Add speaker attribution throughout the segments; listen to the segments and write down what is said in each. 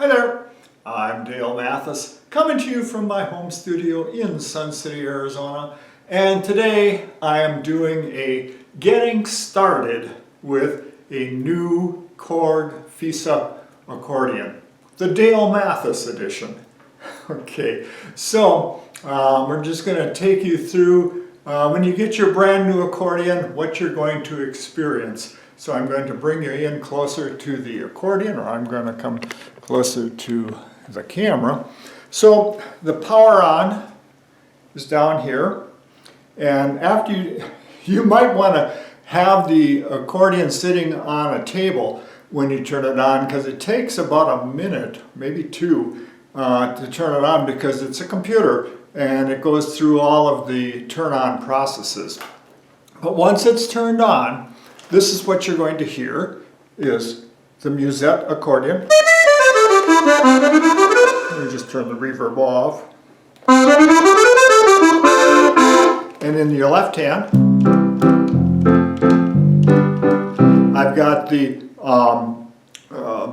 Speaker 1: Hi there, I'm Dale Mathis, coming to you from my home studio in Sun City, Arizona. And today I am doing a getting started with a new Korg FISA accordion, the Dale Mathis edition. Okay, so we're just going to take you through when you get your brand new accordion, what you're going to experience. So I'm going to bring you in closer to the accordion, or I'm going to come closer to the camera. So the power on is down here, and after you might want to have the accordion sitting on a table when you turn it on, because it takes about a minute, maybe two, to turn it on, because it's a computer and it goes through all of the turn-on processes. But once it's turned on, this is what you're going to hear, is the musette accordion. Let me just turn the reverb off. And in your left hand, I've got the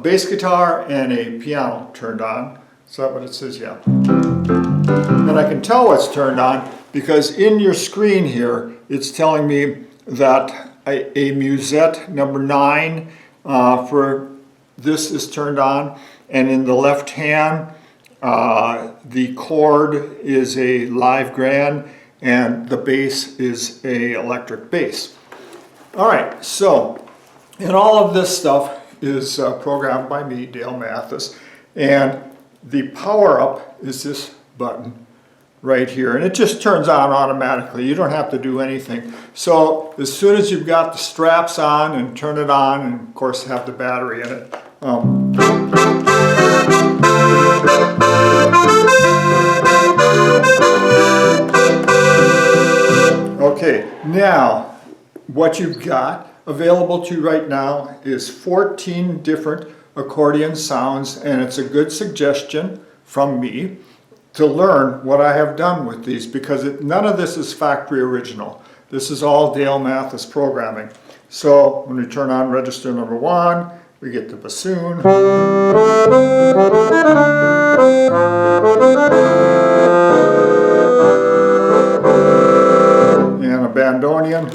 Speaker 1: bass guitar and a piano turned on. Is that what it says? Yeah. And I can tell it's turned on because in your screen here, it's telling me that a musette number 9 for this is turned on, and in the left hand the chord is a live grand and the bass is a electric bass. Alright, so and all of this stuff is programmed by me, Dale Mathis, and the power up is this button right here, and it just turns on automatically. You don't have to do anything. So as soon as you've got the straps on and turn it on, and of course have the battery in it. Okay, now what you've got available to you right now is 14 different accordion sounds, and it's a good suggestion from me to learn what I have done with these, because none of this is factory original. This is all Dale Mathis programming. So when we turn on register number 1, we get the bassoon. And a bandoneon.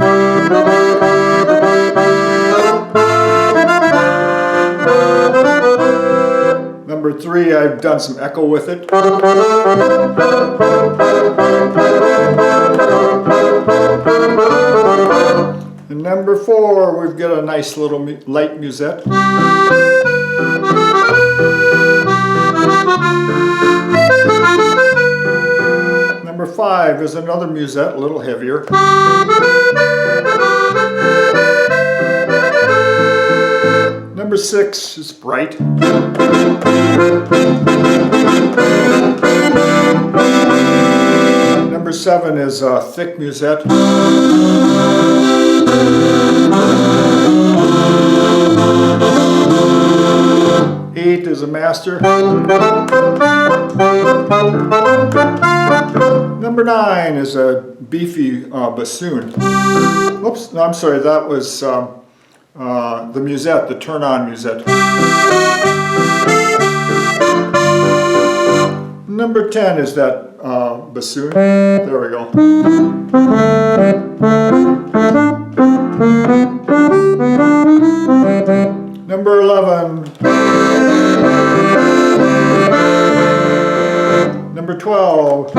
Speaker 1: Number 3, I've done some echo with it. And number 4, we've got a nice little light musette. Number 5 is another musette, a little heavier. Number 6 is bright. Number 7 is a thick musette. Eight is a master. Number 9 is a beefy bassoon. Oops, no, I'm sorry, that was the musette, the turn-on musette. Number 10 is that bassoon. There we go. Number 11. Number 12.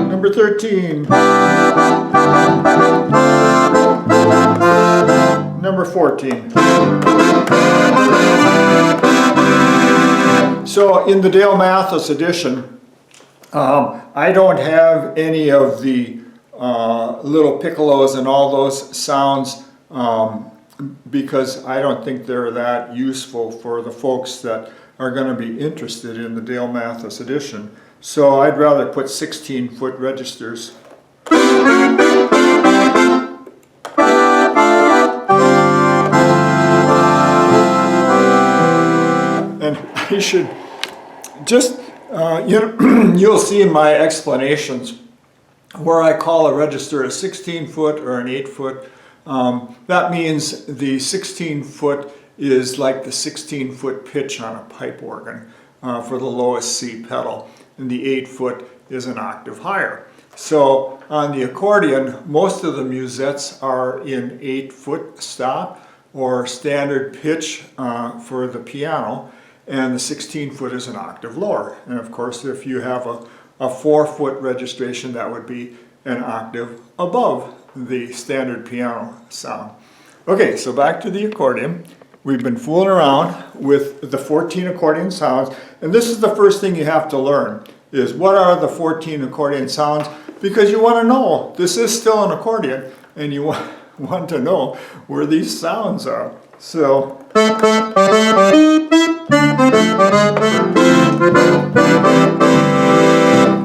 Speaker 1: Number 13. Number 14. So in the Dale Mathis edition, I don't have any of the little piccolos and all those sounds because I don't think they're that useful for the folks that are going to be interested in the Dale Mathis edition. So I'd rather put 16-foot registers. And I should just, you'll see in my explanations where I call a register a 16-foot or an 8-foot. That means the 16-foot is like the 16-foot pitch on a pipe organ for the lowest C pedal, and the 8-foot is an octave higher. So on the accordion, most of the musettes are in 8-foot stop or standard pitch for the piano, and the 16-foot is an octave lower. And of course, if you have a 4-foot registration, that would be an octave above the standard piano sound. Okay, so back to the accordion. We've been fooling around with the 14 accordion sounds, and this is the first thing you have to learn, is what are the 14 accordion sounds, because you want to know, this is still an accordion, and you want to know where these sounds are. So,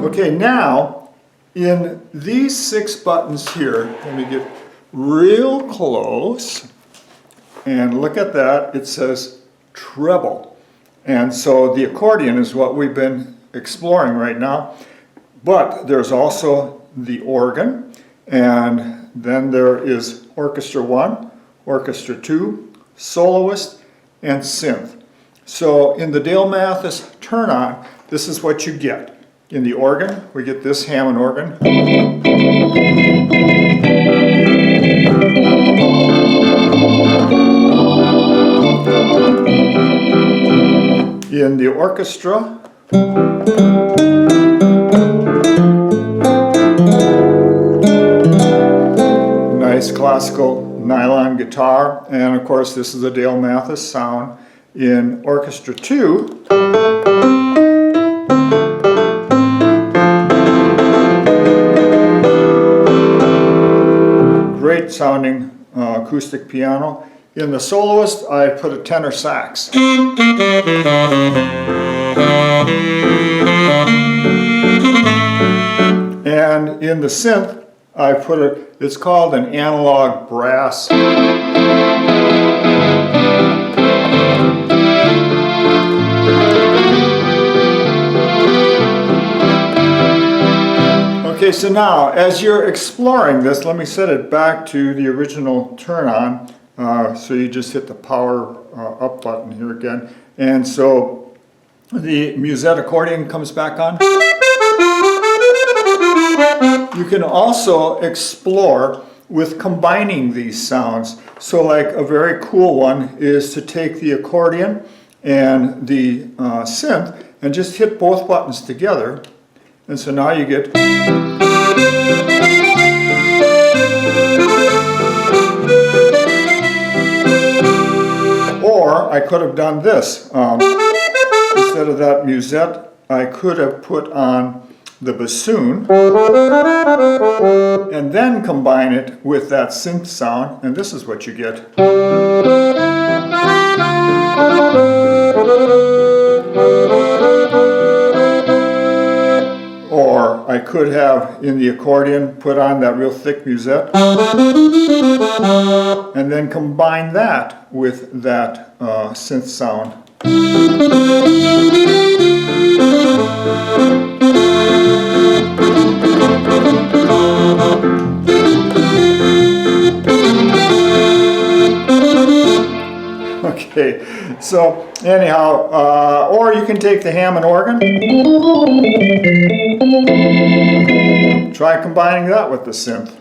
Speaker 1: okay, now, in these 6 buttons here, let me get real close. And look at that, it says treble. And so the accordion is what we've been exploring right now. But there's also the organ, and then there is orchestra 1, orchestra 2, soloist, and synth. So in the Dale Mathis turn-on, this is what you get. In the organ, we get this Hammond organ. In the orchestra, nice classical nylon guitar, and of course this is a Dale Mathis sound. In orchestra 2, great sounding acoustic piano. In the soloist, I put a tenor sax. And in the synth, I put it's called an analog brass. Okay, so now, as you're exploring this, let me set it back to the original turn-on. So you just hit the power up button here again. And so the musette accordion comes back on. You can also explore with combining these sounds. So like a very cool one is to take the accordion and the synth and just hit both buttons together. And so now you get... Or I could have done this. Instead of that musette, I could have put on the bassoon and then combine it with that synth sound, and this is what you get. Or I could have, in the accordion, put on that real thick musette and then combine that with that synth sound. Okay, so anyhow, or you can take the Hammond organ, try combining that with the synth.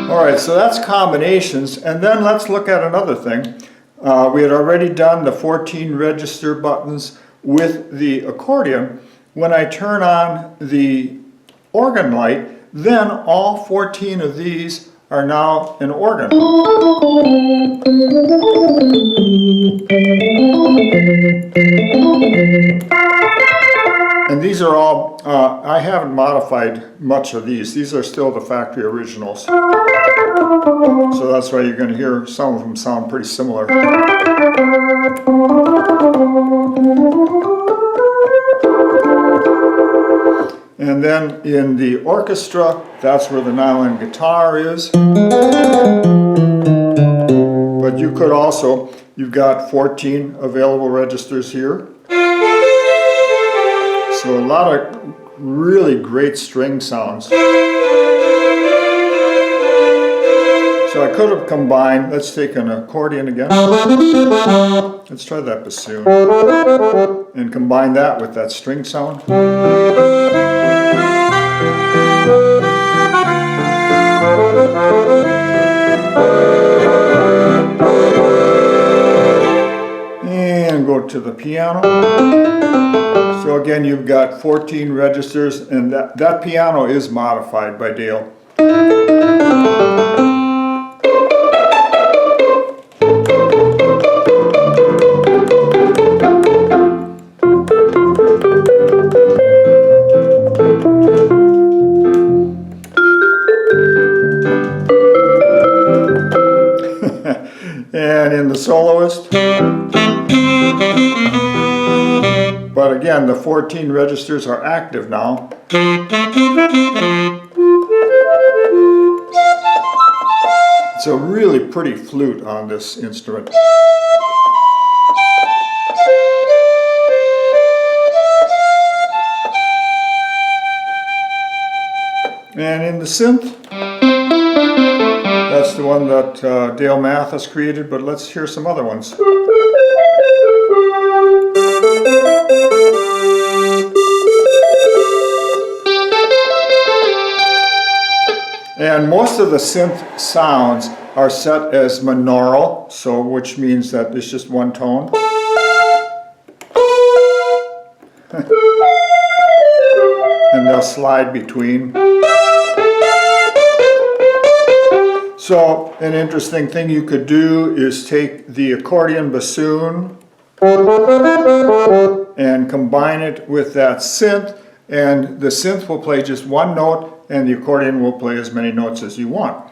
Speaker 1: Alright, so that's combinations, and then let's look at another thing. We had already done the 14 register buttons with the accordion. When I turn on the organ light, then all 14 of these are now an organ. And these are all, I haven't modified much of these. These are still the factory originals. So that's why you're going to hear some of them sound pretty similar. And then in the orchestra, that's where the nylon guitar is. But you could also, you've got 14 available registers here. So a lot of really great string sounds. So I could have combined, let's take an accordion again. Let's try that bassoon. And combine that with that string sound. And go to the piano. So again, you've got 14 registers, and that piano is modified by Dale. And in the soloist. But again, the 14 registers are active now. It's a really pretty flute on this instrument. And in the synth, that's the one that Dale Mathis created, but let's hear some other ones. And most of the synth sounds are set as monaural, so which means that it's just one tone. And they'll slide between. So an interesting thing you could do is take the accordion bassoon and combine it with that synth, and the synth will play just one note and the accordion will play as many notes as you want.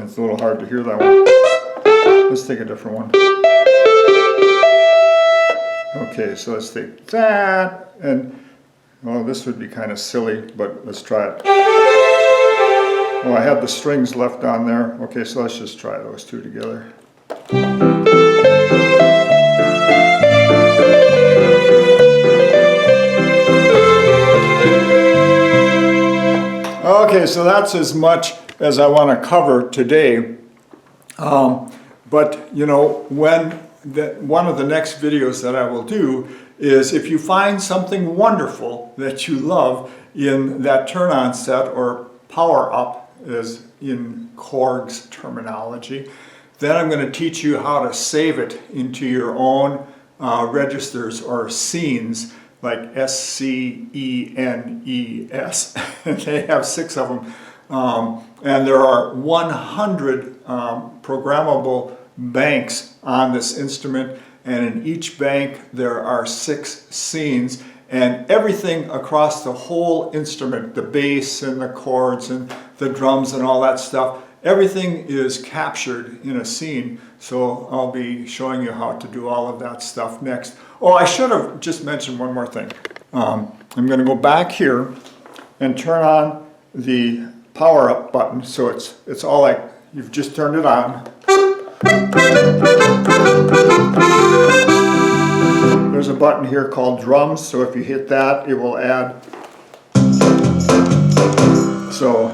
Speaker 1: It's a little hard to hear that one. Let's take a different one. Okay, so let's take that, and well, this would be kind of silly, but let's try it. Oh, I have the strings left on there. Okay, so let's just try those two together. Okay, so that's as much as I want to cover today. But you know, one of the next videos that I will do is if you find something wonderful that you love in that turn-on set or power-up, as in Korg's terminology, then I'm going to teach you how to save it into your own registers or scenes, like S-C-E-N-E-S. They have 6 of them. And there are 100 programmable banks on this instrument, and in each bank there are 6 scenes, and everything across the whole instrument, the bass and the chords and the drums and all that stuff, everything is captured in a scene. So I'll be showing you how to do all of that stuff next. Oh, I should have just mentioned one more thing. I'm going to go back here and turn on the power up button, so it's all like you've just turned it on. There's a button here called drums, so if you hit that, it will add. So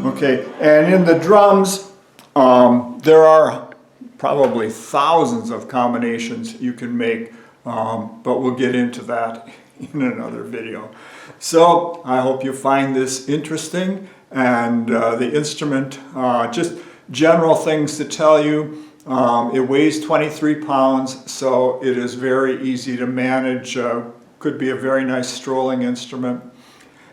Speaker 1: okay, and in the drums, there are probably thousands of combinations you can make, but we'll get into that in another video. So I hope you find this interesting, and the instrument, just general things to tell you. It weighs 23 pounds, so it is very easy to manage. Could be a very nice strolling instrument.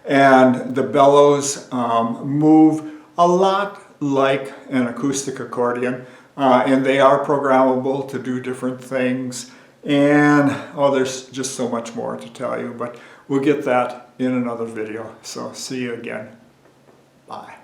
Speaker 1: And the bellows move a lot like an acoustic accordion, and they are programmable to do different things. And oh, there's just so much more to tell you, but we'll get that in another video. So see you again. Bye.